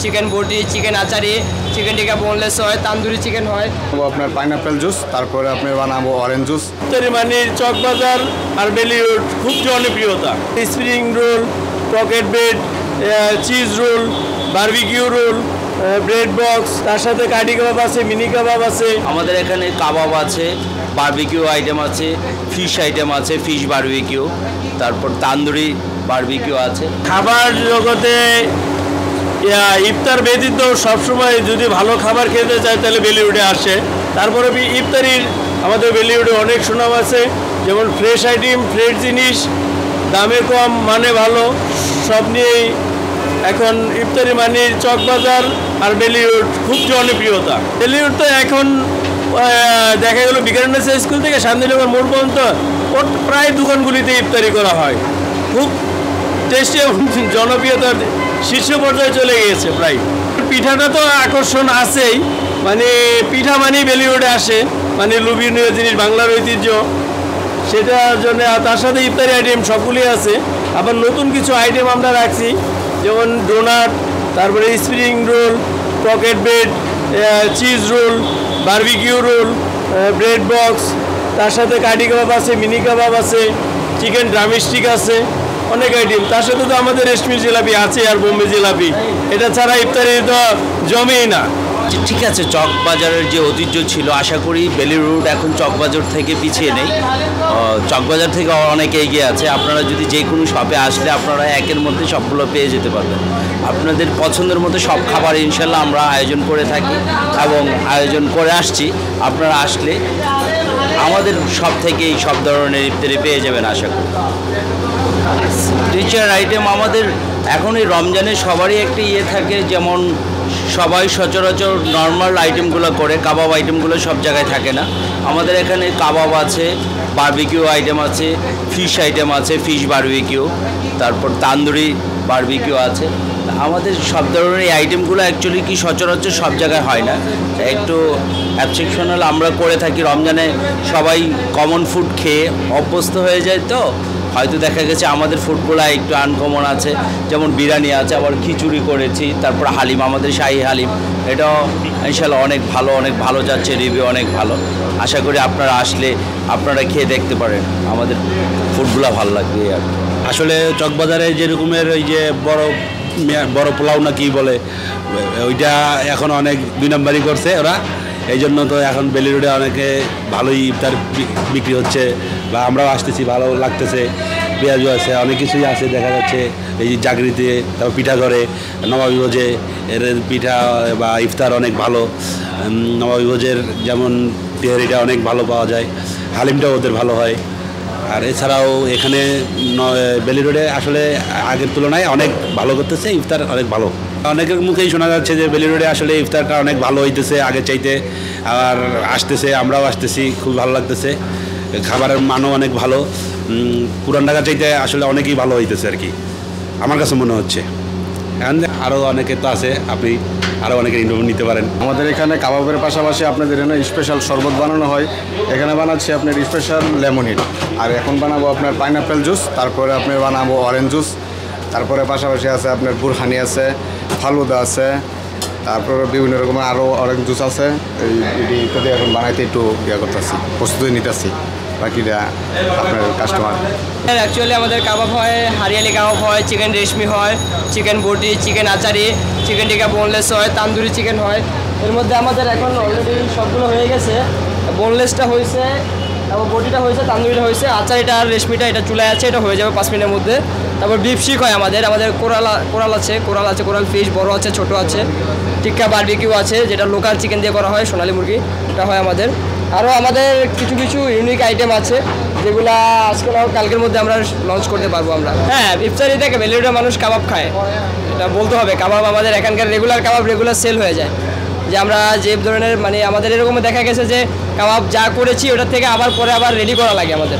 Chicken বটি, chicken achari, chicken টিকা boneless হয়, তান্দুরি চিকেন হয়। আপনার পাইনাপেল জুস, তারপরে আপনি বানাবো অরেঞ্জ জুস। ইফতারিমানির চকবাজার আর বেলিউড খুব জনপ্রিয়তা। Spring roll, pocket bread, cheese roll, barbecue roll, bread box, তার সাথে কাঠি কাবাব আছে, মিনি কাবাব আছে। আমাদের এখানে কাবাব আছে, বারবিকিউ আইটেম আছে, ফিশ আইটেম আছে, ফিশ বারবিকিউ, তারপর তান্দুরি বারবিকিউ আছে। খাবার জগতে ইফতার ব্যতীত সবসময় যদি ভালো খাবার খেতে চায় তাহলে বেলিউডে আসে। তারপরে ইফতারির আমাদের বেলিউডে অনেক সুনাম আছে, যেমন ফ্রেশ আইটেম, ফ্রেশ জিনিস, দামে কম, মানে ভালো, সব নিয়েই এখন ইফতারি মানির চকবাজার আর বেলিউড খুব জনপ্রিয়তা। বেলিউড তো এখন দেখা গেল বিকারুন্নেসা স্কুল থেকে শান্তিনগর মোড় পর্যন্ত প্রায় দোকানগুলিতে ইফতারি করা হয়। খুব টেস্টি এবং জনপ্রিয়তার শীর্ষ পর্যায়ে চলে গিয়েছে প্রায়। পিঠাটা তো আকর্ষণ আছেই, মানে পিঠা মানেই বেলিউডে আসে, মানে লোভনীয় জিনিস, বাংলার ঐতিহ্য, সেটার জন্য। তার সাথে ইফতারি আইটেম সবগুলি আছে। আবার নতুন কিছু আইটেম আমরা রাখছি, যেমন ডোনাট, তারপরে spring roll, pocket bread, cheese roll, barbecue roll, bread box, তার সাথে কাঠি কাবাব আছে, মিনি কাবাব আছে, চিকেন ড্রামস্টিক আছে, অনেক আইটেম। তার সাথে তো আমাদের রেশমি জিলাপি আছে আর বোম্বে জিলাপি, এটা ছাড়া ইফতারি তো জমেই না। ঠিক আছে, চকবাজারের যে ঐতিহ্য ছিল, আশা করি বেলিউড এখন চকবাজার থেকে পিছিয়ে নেই, চকবাজার থেকে অনেক এগিয়ে আছে। আপনারা যদি যে কোনো শপে আসলে আপনারা একের মধ্যে সবগুলো পেয়ে যেতে পারবেন। আপনাদের পছন্দের মতো সব খাবার ইনশাল্লাহ আমরা আয়োজন করে থাকি এবং আয়োজন করে আসছি। আপনারা আসলে আমাদের সব থেকেই সব ধরনের ইফতারি পেয়ে যাবেন আশা করি। রিচার আইটেম আমাদের এখন এই রমজানে সবারই একটা থাকে, যেমন সবাই সচরাচর নর্মাল আইটেমগুলো করে, কাবাব আইটেমগুলো সব জায়গায় থাকে না। আমাদের এখানে কাবাব আছে, বারবিকিউ আইটেম আছে, ফিশ আইটেম আছে, ফিশ বারবিকিউ, তারপর তান্দুরি বারবিকিউ আছে। আমাদের সব ধরনের এই আইটেমগুলো অ্যাকচুয়ালি কি সচরাচর সব জায়গায় হয় না, একটু এক্সেপশনাল আমরা করে থাকি। রমজানে সবাই কমন ফুড খেয়ে অভ্যস্ত হয়ে যায়, তো হয়তো দেখা গেছে আমাদের ফুডগুলো একটু আনকমন আছে, যেমন বিরিয়ানি আছে, আবার খিচুড়ি করেছি, তারপর হালিম, আমাদের শাহী হালিম, এটাও ইনশাল্লাহ অনেক ভালো যাচ্ছে, রিভিউ অনেক ভালো। আশা করি আপনারা আসলে আপনারা খেয়ে দেখতে পারেন, আমাদের ফুডগুলো ভালো লাগবে। আর আসলে চকবাজারে যেরকমের ওই যে বড় পোলাও না কি বলে, ওইটা এখন অনেক 2 নম্বরই করছে ওরা। এই জন্য তো এখন বেলিউডে অনেকে ভালোই ইফতার বিক্রি হচ্ছে, বা আমরাও আসতেছি, ভালো লাগতেছে। পেঁয়াজও আছে, অনেক কিছুই আছে দেখা যাচ্ছে। এই যে জাগরিতে, তারপর পিঠা করে নবাবগঞ্জে এর পিঠা বা ইফতার অনেক ভালো। নবাবগঞ্জের যেমন তেহারিটা অনেক ভালো পাওয়া যায়, হালিমটাও ওদের ভালো হয়। আর এছাড়াও এখানে বেলিরোডে আসলে আগের তুলনায় অনেক ভালো করতেছে, ইফতার অনেক ভালো। অনেকের মুখেই শোনা যাচ্ছে যে বেলিরোডে আসলে ইফতারটা অনেক ভালো হইতেছে আগের চাইতে, আর আসতেছে, আমরাও আসতেছি, খুব ভালো লাগতেছে। খাবারের মানও অনেক ভালো, পুরান ঢাকা চাইতে আসলে অনেকই ভালো হইতেছে আর কি, আমার কাছে মনে হচ্ছে। আরও অনেকে তো আছে, আপনি আরও অনেকের ইন্টারভিউ নিতে পারেন। আমাদের এখানে কাবাবের পাশাপাশি আপনাদের এখানে স্পেশাল শরবত বানানো হয়। এখানে বানাচ্ছি আপনার স্পেশাল লেমনিড, আর এখন বানাবো আপনার পাইনাপেল জুস, তারপরে আপনি বানাবো অরেঞ্জ জুস, তারপরে পাশাপাশি আছে আপনার বুরহানি আছে, ফালুদা আছে, তারপরে বিভিন্ন রকমের আরও অরেঞ্জ জুস আছে। এটি ইত্যাদি এখন বানাইতে একটু করতেছি, প্রস্তুতি নিতেছি। বাকিটা আপনার কাস্টমার। অ্যাকচুয়ালি আমাদের কাবাব হয়, হারিয়ালি কাবাব হয়, চিকেন রেশমি হয়, চিকেন বটি, চিকেন আচারি, চিকেন টিকা বোনলেস হয়, তান্দুরি চিকেন হয়। এর মধ্যে আমাদের এখন অলরেডি সবগুলো হয়ে গেছে। বোনলেসটা হয়েছে, তারপর বটিটা হয়েছে, তান্দুরিটা হয়েছে, আচারিটা আর রেশমিটা এটা চুলায় আছে, এটা হয়ে যাবে 5 মিনিটের মধ্যে। তারপর বিফ শিক হয় আমাদের কোরাল আছে, কোরাল ফিশ বড় আছে, ছোট আছে, টিক্কা বারবিকিউ আছে, যেটা লোকাল চিকেন দিয়ে করা হয়, সোনালী মুরগি, এটা হয় আমাদের। আরও আমাদের কিছু ইউনিক আইটেম আছে, যেগুলা আজকে না কালকের মধ্যে আমরা লঞ্চ করতে পারবো আমরা। হ্যাঁ, ইফতারি থেকে বেলিউডের মানুষ কাবাব খায়, এটা বলতে হবে। কাবাব আমাদের এখানকার রেগুলার সেল হয়ে যায়। যে আমরা যে ধরনের, মানে আমাদের এরকম দেখা গেছে যে কাবাব যা করেছি ওটার থেকে আবার রেডি করা লাগে আমাদের।